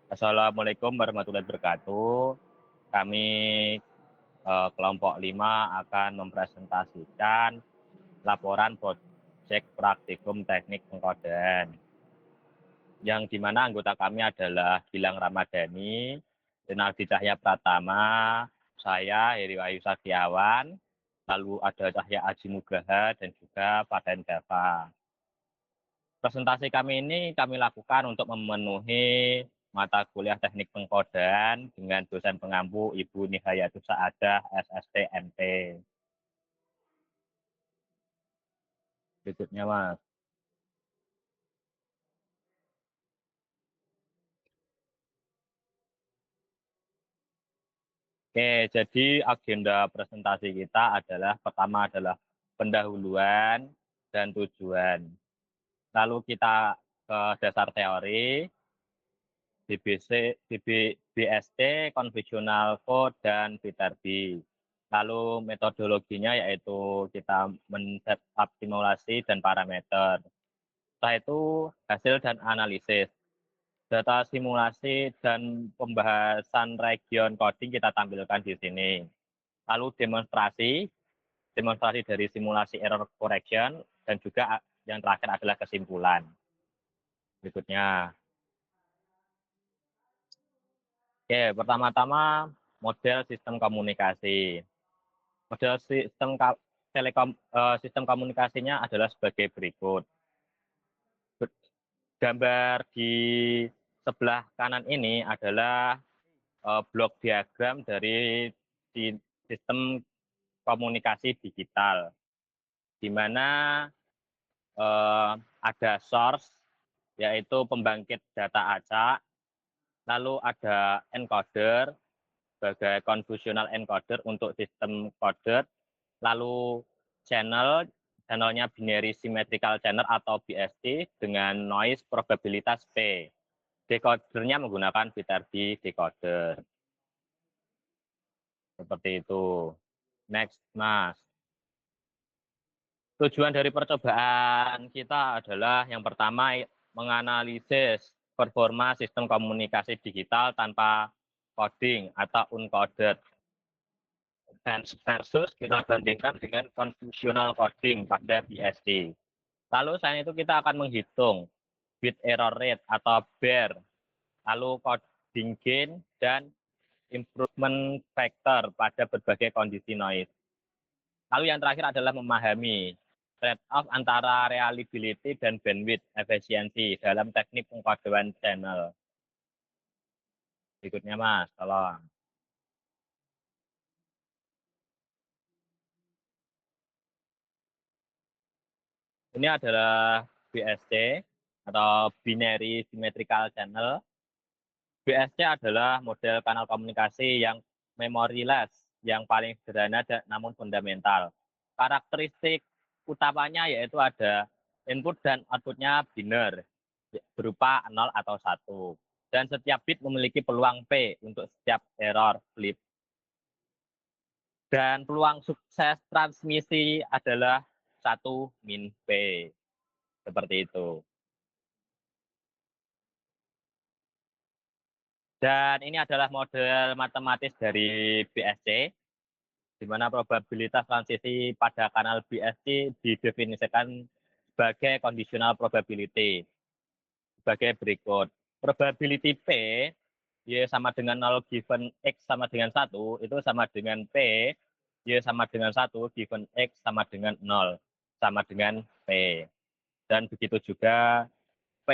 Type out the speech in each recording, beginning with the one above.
Assalamualaikum warahmatullahi wabarakatuh. Kami kelompok 5 akan mempresentasikan laporan proyek praktikum teknik pengkodean. Yang di mana anggota kami adalah Gilang Ramadhani, Rinaldi Cahya Pratama, saya Heri Wahyu Sagiawan, lalu ada Cahya Aji Nugraha dan juga Paden Dava. Presentasi kami ini kami lakukan untuk memenuhi mata kuliah teknik pengkodean dengan dosen pengampu Ibu Nihayatus Saadah SST MT. Berikutnya Mas. Oke, jadi agenda presentasi kita adalah pertama adalah pendahuluan dan tujuan. Lalu kita ke dasar teori, BST, konvensional code, dan VTRB. Lalu metodologinya yaitu kita men-setup simulasi dan parameter. Setelah itu hasil dan analisis. Data simulasi dan pembahasan region coding kita tampilkan di sini. Lalu demonstrasi dari simulasi error correction, dan juga yang terakhir adalah kesimpulan. Berikutnya. Oke, pertama-tama model sistem komunikasi. Model sistem komunikasinya adalah sebagai berikut. Gambar di sebelah kanan ini adalah blok diagram dari sistem komunikasi digital, di mana ada source, yaitu pembangkit data acak, lalu ada encoder sebagai convolutional encoder untuk sistem coded, lalu channelnya binary symmetrical channel atau BSC dengan noise probabilitas P. Decodernya menggunakan VTRB decoder. Seperti itu. Next, Mas. Tujuan dari percobaan kita adalah yang pertama menganalisis performa sistem komunikasi digital tanpa coding atau uncoded. Dan versus kita bandingkan dengan convolutional coding pada BSD. Lalu selain itu kita akan menghitung bit error rate atau BER, lalu coding gain dan improvement factor pada berbagai kondisi noise. Lalu yang terakhir adalah memahami trade-off antara reliability dan bandwidth efisiensi dalam teknik pengkodean channel. Berikutnya Mas, tolong. Ini adalah BSC atau Binary Symmetrical Channel. BSC adalah model kanal komunikasi yang memoryless, yang paling sederhana namun fundamental. Karakteristik utamanya yaitu ada input dan outputnya biner, berupa 0 atau 1. Dan setiap bit memiliki peluang P untuk setiap error flip. Dan peluang sukses transmisi adalah 1 min P. Seperti itu. Dan ini adalah model matematis dari BSC, di mana probabilitas transisi pada kanal BSC didefinisikan sebagai conditional probability. Sebagai berikut. Probability P, Y sama dengan 0 given X sama dengan 1, itu sama dengan P, Y sama dengan 1 given X sama dengan 0, sama dengan P. Dan begitu juga P,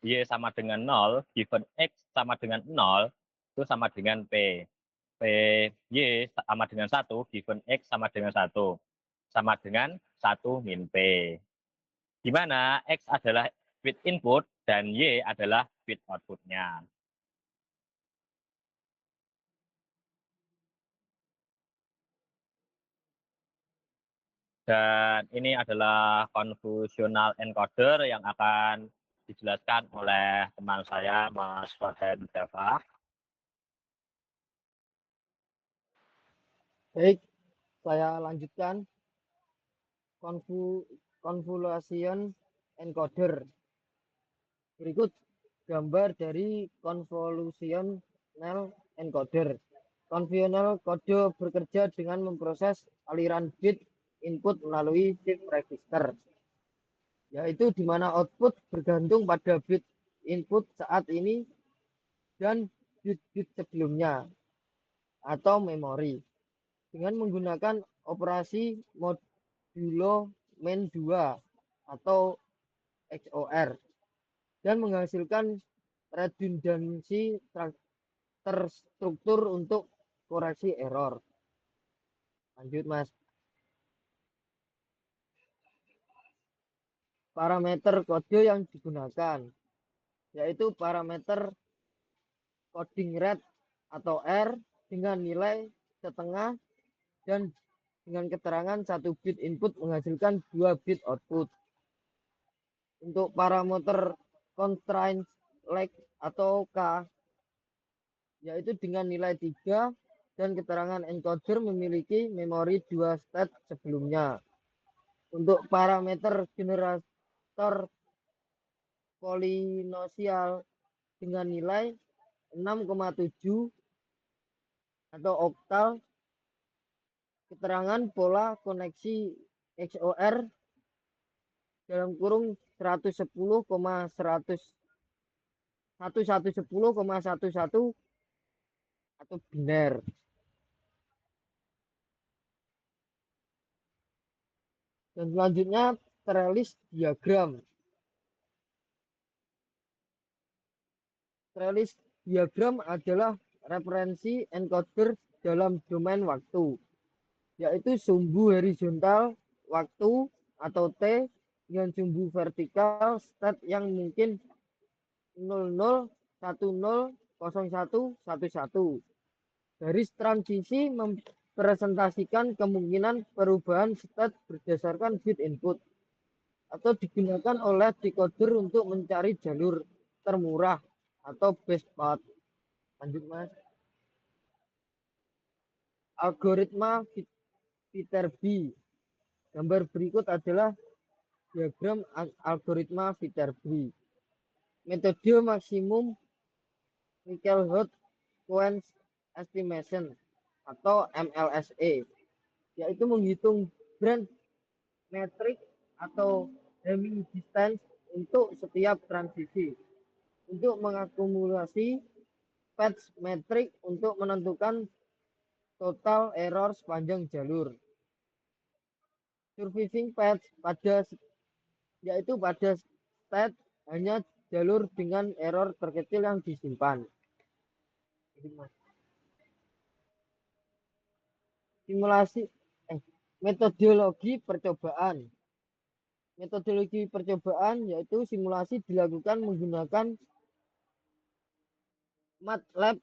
Y sama dengan 0, given X sama dengan 0, itu sama dengan P. P, Y sama dengan 1, given X sama dengan 1. Sama dengan 1 min P. Di mana X adalah bit input dan Y adalah bit outputnya. Dan ini adalah convolutional encoder yang akan dijelaskan oleh teman saya, Mas Paden Dava. Baik, saya lanjutkan. Convolution encoder. Berikut gambar dari convolutional encoder. Konvensional kode bekerja dengan memproses aliran bit input melalui shift register, yaitu di mana output bergantung pada bit input saat ini dan bit-bit sebelumnya atau memori dengan menggunakan operasi modulo main 2 atau XOR dan menghasilkan redundansi terstruktur untuk koreksi error. Lanjut, Mas. Parameter kode yang digunakan yaitu parameter coding rate atau R dengan nilai setengah dan dengan keterangan 1 bit input menghasilkan 2 bit output. Untuk parameter constraint lag atau K yaitu dengan nilai 3 dan keterangan encoder memiliki memori 2 state sebelumnya. Untuk parameter generator polinosial dengan nilai 6,7 atau oktal, keterangan pola koneksi XOR dalam kurung 110,11 atau biner. Dan selanjutnya trellis diagram. Trellis diagram adalah referensi encoder dalam domain waktu, yaitu sumbu horizontal waktu atau T dengan sumbu vertikal state yang mungkin 00, 10, 01, 11. Garis transisi mempresentasikan kemungkinan perubahan state berdasarkan bit input atau digunakan oleh decoder untuk mencari jalur termurah atau best path. Lanjut, Mas. Algoritma Viterbi. Gambar berikut adalah diagram algoritma Viterbi. Metode maksimum likelihood sequence estimation atau MLSE, yaitu menghitung branch metrik atau Hamming distance untuk setiap transisi untuk mengakumulasi patch metrik untuk menentukan total error sepanjang jalur. Surviving patch yaitu pada state hanya jalur dengan error terkecil yang disimpan. Simulasi metodologi percobaan. Metodologi percobaan yaitu simulasi dilakukan menggunakan MATLAB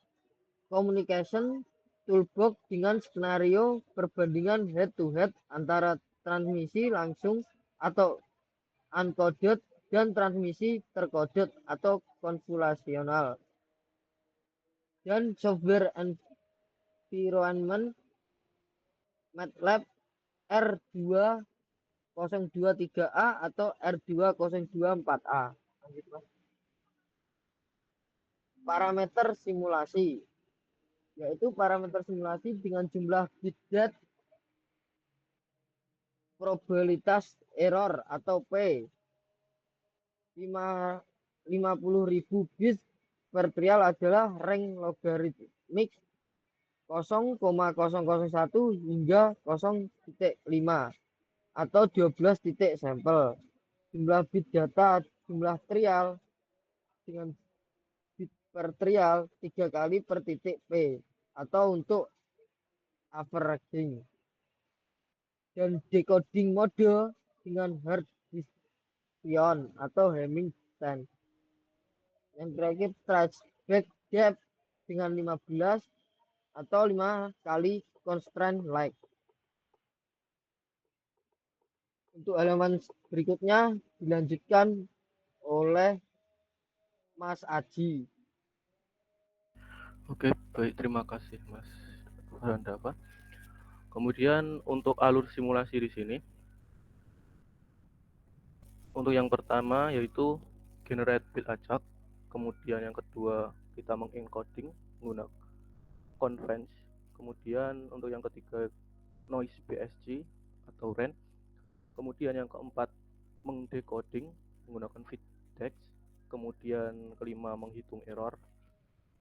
Communication Toolbox dengan skenario perbandingan head-to-head antara transmisi langsung atau uncoded dan transmisi tercoded atau konvolusional. Dan software environment MATLAB R2023A atau R2024A. Parameter simulasi, yaitu parameter simulasi dengan jumlah bit depth, probabilitas error atau P 50.000 bits per trial adalah rank logaritmik 0,001 hingga 0,5 atau 12 titik sampel. Jumlah bit data jumlah trial dengan bit per trial 3 kali per titik P atau untuk averaging. Dan decoding mode dengan hard disk atau Hamming distance. Yang terakhir traceback depth dengan 15 atau 5 kali constraint like. Untuk halaman berikutnya dilanjutkan oleh Mas Aji. Oke, baik, terima kasih Mas Randa. Kemudian untuk alur simulasi di sini, untuk yang pertama yaitu generate bit acak. kemudian yang kedua kita mengencoding menggunakan conference, kemudian untuk yang ketiga noise BSG atau RAN, kemudian yang keempat mengdecoding menggunakan feedback, kemudian kelima menghitung error,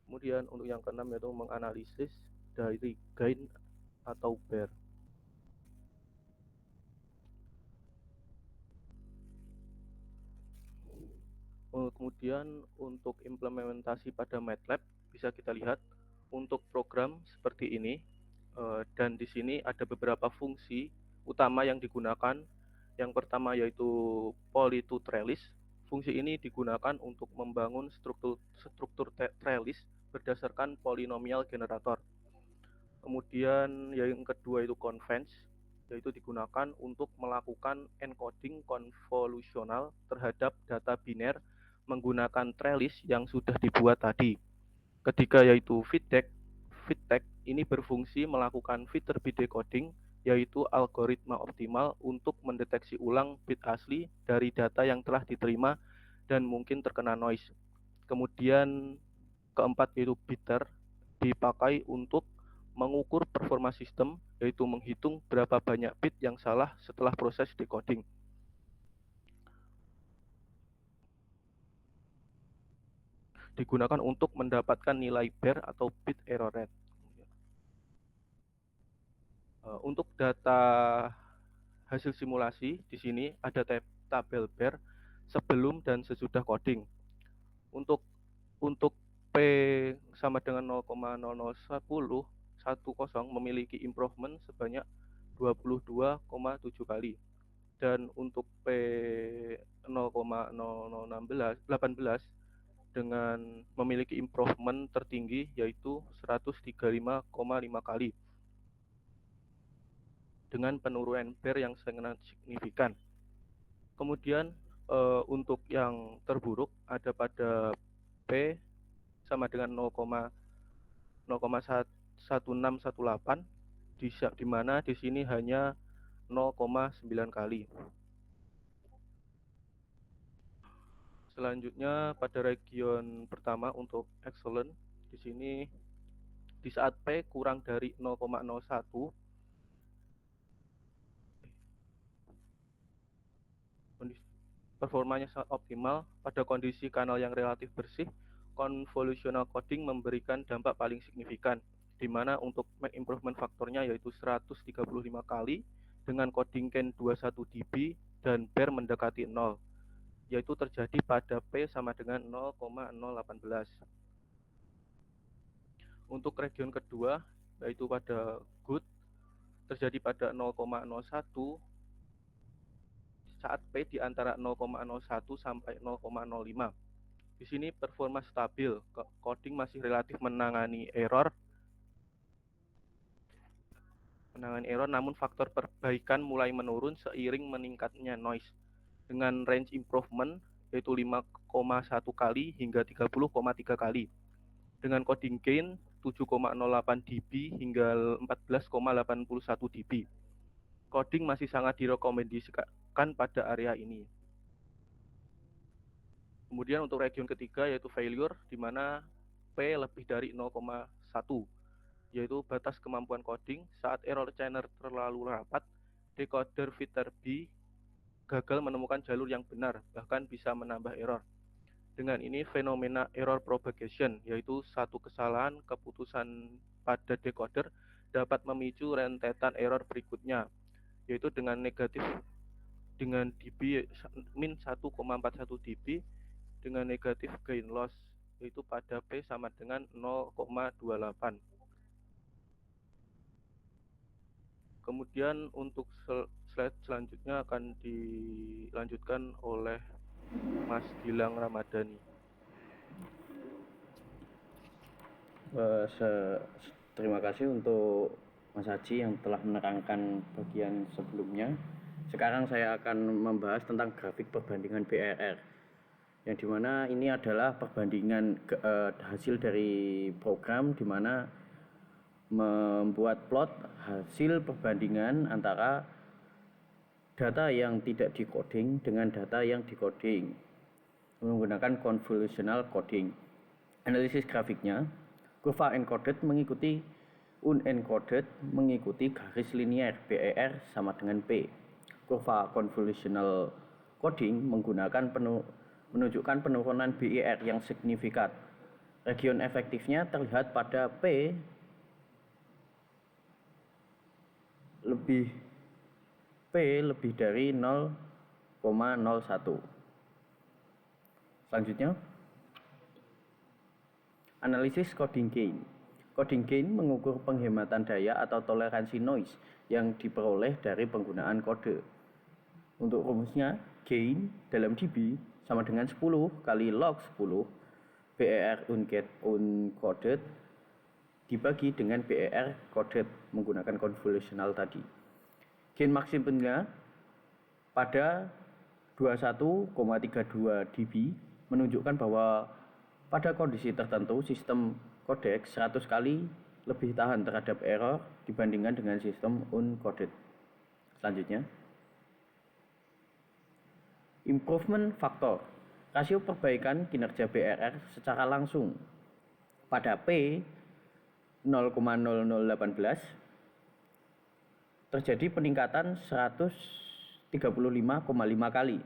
kemudian untuk yang keenam yaitu menganalisis dari gain atau bear. Kemudian untuk implementasi pada MATLAB bisa kita lihat untuk program seperti ini, dan di sini ada beberapa fungsi utama yang digunakan. Yang pertama yaitu poly to trellis. Fungsi ini digunakan untuk membangun struktur trellis berdasarkan polinomial generator. Kemudian yang kedua itu convence, yaitu digunakan untuk melakukan encoding konvolusional terhadap data biner menggunakan trellis yang sudah dibuat tadi. Ketiga yaitu feedback. Feedback ini berfungsi melakukan feeder bit decoding, yaitu algoritma optimal untuk mendeteksi ulang bit asli dari data yang telah diterima dan mungkin terkena noise. Kemudian keempat yaitu bitter, dipakai untuk mengukur performa sistem, yaitu menghitung berapa banyak bit yang salah setelah proses decoding. Digunakan untuk mendapatkan nilai bear atau bit error rate. Untuk data hasil simulasi di sini ada tabel bear sebelum dan sesudah coding. Untuk P sama dengan 0,0010 memiliki improvement sebanyak 22,7 kali. Dan untuk P 0,0018 dengan memiliki improvement tertinggi yaitu 135,5 kali dengan penurunan bear yang sangat signifikan. Kemudian untuk yang terburuk ada pada P sama dengan 0,1618 di mana di sini hanya 0,9 kali. Selanjutnya pada region pertama untuk excellent, di sini di saat P kurang dari 0,01 performanya sangat optimal. Pada kondisi kanal yang relatif bersih, convolutional coding memberikan dampak paling signifikan, di mana untuk make improvement faktornya yaitu 135 kali dengan coding gain 21 dB dan bear mendekati 0, yaitu terjadi pada P sama dengan 0,018. Untuk region kedua yaitu pada good, terjadi pada 0,01 saat P di antara 0,01 sampai 0,05. Di sini performa stabil, coding masih relatif menangani error, namun faktor perbaikan mulai menurun seiring meningkatnya noise dengan range improvement yaitu 5,1 kali hingga 30,3 kali dengan coding gain 7,08 dB hingga 14,81 dB. Coding masih sangat direkomendasikan pada area ini. Kemudian untuk region ketiga yaitu failure, di mana P lebih dari 0,1, yaitu batas kemampuan coding. Saat error channel terlalu rapat, decoder feeder B gagal menemukan jalur yang benar, bahkan bisa menambah error. Dengan ini fenomena error propagation, yaitu satu kesalahan keputusan pada decoder dapat memicu rentetan error berikutnya, yaitu dengan negatif dengan dB min 1,41 dB dengan negatif gain loss, yaitu pada P sama dengan 0,28. Kemudian untuk slide selanjutnya akan dilanjutkan oleh Mas Gilang Ramadhani. Terima kasih untuk Mas Haji yang telah menerangkan bagian sebelumnya. Sekarang saya akan membahas tentang grafik perbandingan BRR, yang dimana ini adalah perbandingan hasil dari program, dimana membuat plot hasil perbandingan antara data yang tidak decoding dengan data yang decoding. menggunakan convolutional coding. Analisis grafiknya, kurva encoded mengikuti unencoded mengikuti garis linear BER sama dengan P. Kurva convolutional coding menunjukkan penurunan BER yang signifikan. Region efektifnya terlihat pada P lebih dari 0,01. Selanjutnya, analisis coding gain. Coding gain mengukur penghematan daya atau toleransi noise yang diperoleh dari penggunaan kode. Untuk rumusnya, gain dalam dB sama dengan 10 kali log 10 BER uncoded dibagi dengan BER coded menggunakan convolutional tadi. Gain maksimumnya pada 21,32 dB menunjukkan bahwa pada kondisi tertentu sistem codec 100 kali lebih tahan terhadap error dibandingkan dengan sistem uncoded. Selanjutnya, improvement factor, rasio perbaikan kinerja BER secara langsung. Pada P 0,0018 terjadi peningkatan 135,5 kali.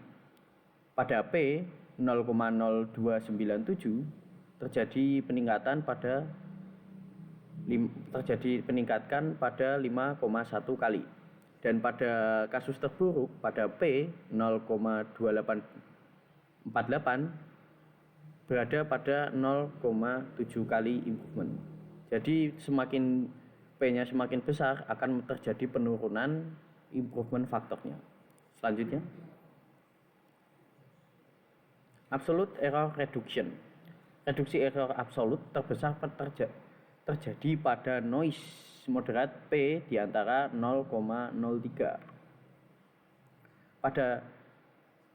Pada P 0,0297 terjadi peningkatan pada 5,1 kali. Dan pada kasus terburuk pada P 0,2848 berada pada 0,7 kali improvement. Jadi semakin P-nya semakin besar akan terjadi penurunan improvement faktornya. Selanjutnya, absolute error reduction. Reduksi error absolut terbesar terjadi pada noise moderat P di antara 0,03.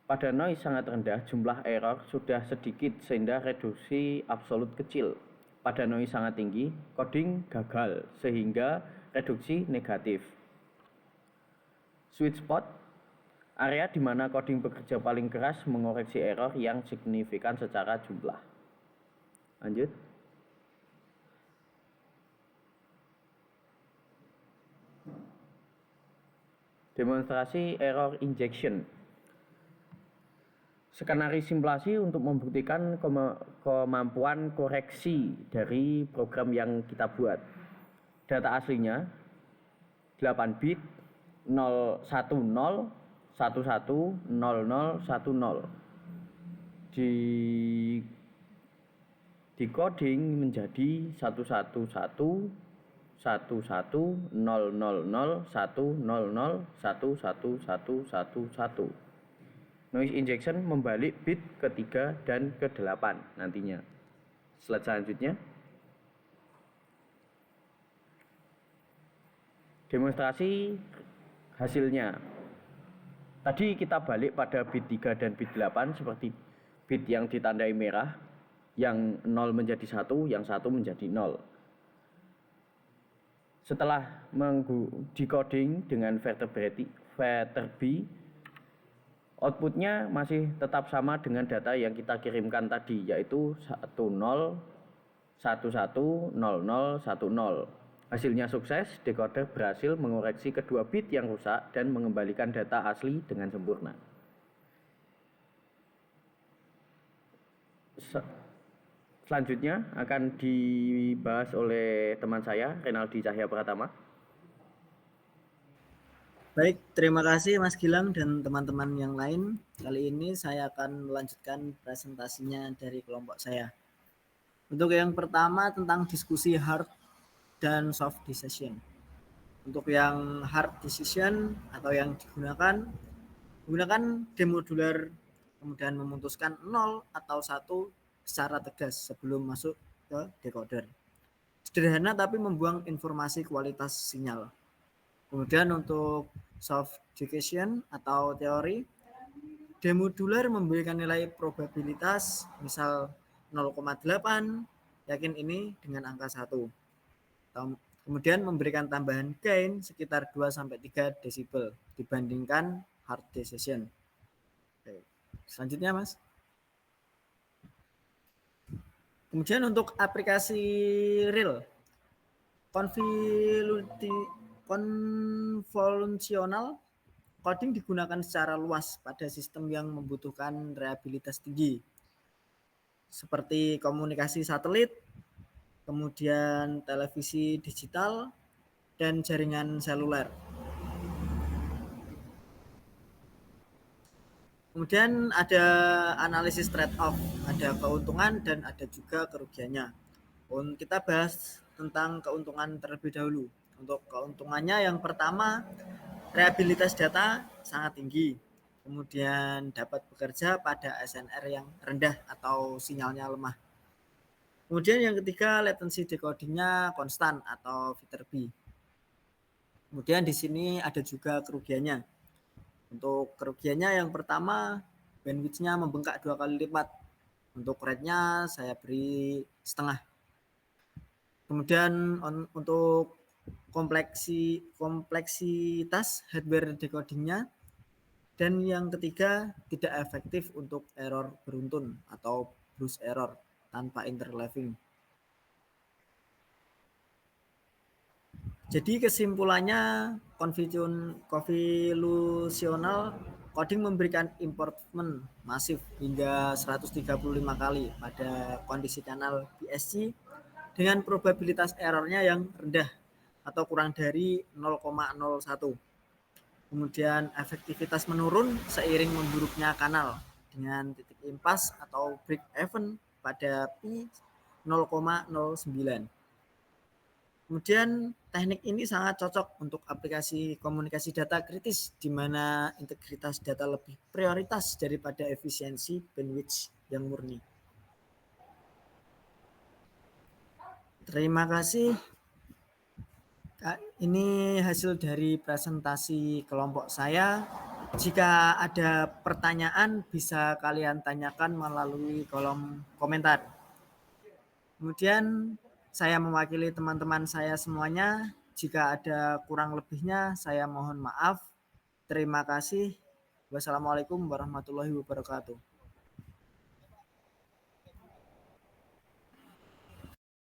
Pada noise sangat rendah, jumlah error sudah sedikit sehingga reduksi absolut kecil. Pada noise sangat tinggi, coding gagal sehingga reduksi negatif. Sweet spot, area di mana coding bekerja paling keras mengoreksi error yang signifikan secara jumlah. Lanjut. Demonstrasi error injection. Skenario simulasi untuk membuktikan kemampuan koreksi dari program yang kita buat. Data aslinya 8 bit 010 11 0010. Di coding menjadi 111 11 000 100 1111. Noise injection membalik bit ke-3 dan ke-8 nantinya. Slide selanjutnya. Demonstrasi hasilnya. Tadi kita balik pada bit 3 dan bit 8 seperti bit yang ditandai merah, yang 0 menjadi 1, yang 1 menjadi 0. Setelah decoding dengan Vector-B, outputnya masih tetap sama dengan data yang kita kirimkan tadi, yaitu 10 11 00 10. Hasilnya sukses, decoder berhasil mengoreksi kedua bit yang rusak dan mengembalikan data asli dengan sempurna. Selanjutnya akan dibahas oleh teman saya, Renaldi Cahya Pratama. Baik, terima kasih Mas Gilang dan teman-teman yang lain. Kali ini saya akan melanjutkan presentasinya dari kelompok saya. Untuk yang pertama tentang diskusi hard dan soft decision. Untuk yang hard decision atau yang digunakan demodular, kemudian memutuskan 0 atau 1 secara tegas sebelum masuk ke decoder. Sederhana tapi membuang informasi kualitas sinyal. Kemudian untuk soft decision atau teori, demodular memberikan nilai probabilitas misal 0,8, yakin ini dengan angka 1. Kemudian memberikan tambahan gain sekitar 2-3 desibel dibandingkan hard decision. Oke. Selanjutnya Mas. Kemudian untuk aplikasi real, konvolusional coding digunakan secara luas pada sistem yang membutuhkan reliabilitas tinggi, seperti komunikasi satelit, kemudian televisi digital, dan jaringan seluler. Kemudian ada analisis trade-off, ada keuntungan dan ada juga kerugiannya. Kita bahas tentang keuntungan terlebih dahulu. Untuk keuntungannya yang pertama, reliabilitas data sangat tinggi. Kemudian dapat bekerja pada SNR yang rendah atau sinyalnya lemah. Kemudian yang ketiga, latency decodingnya konstan atau Viterbi. Kemudian di sini ada juga kerugiannya. Untuk kerugiannya yang pertama, bandwidth-nya membengkak 2 kali lipat. Untuk rate-nya saya beri setengah. Kemudian untuk kompleksitas hardware decodingnya. Dan yang ketiga, tidak efektif untuk error beruntun atau burst error tanpa interleaving. Jadi kesimpulannya, konvolusional coding memberikan improvement masif hingga 135 kali pada kondisi kanal BSC dengan probabilitas errornya yang rendah atau kurang dari 0,01. Kemudian efektivitas menurun seiring memburuknya kanal dengan titik impas atau break even pada pi 0,09. Kemudian teknik ini sangat cocok untuk aplikasi komunikasi data kritis di mana integritas data lebih prioritas daripada efisiensi bandwidth yang murni. Terima kasih. Ini hasil dari presentasi kelompok saya. Jika ada pertanyaan bisa kalian tanyakan melalui kolom komentar. Kemudian saya mewakili teman-teman saya semuanya. Jika ada kurang lebihnya saya mohon maaf. Terima kasih. Wassalamualaikum warahmatullahi wabarakatuh.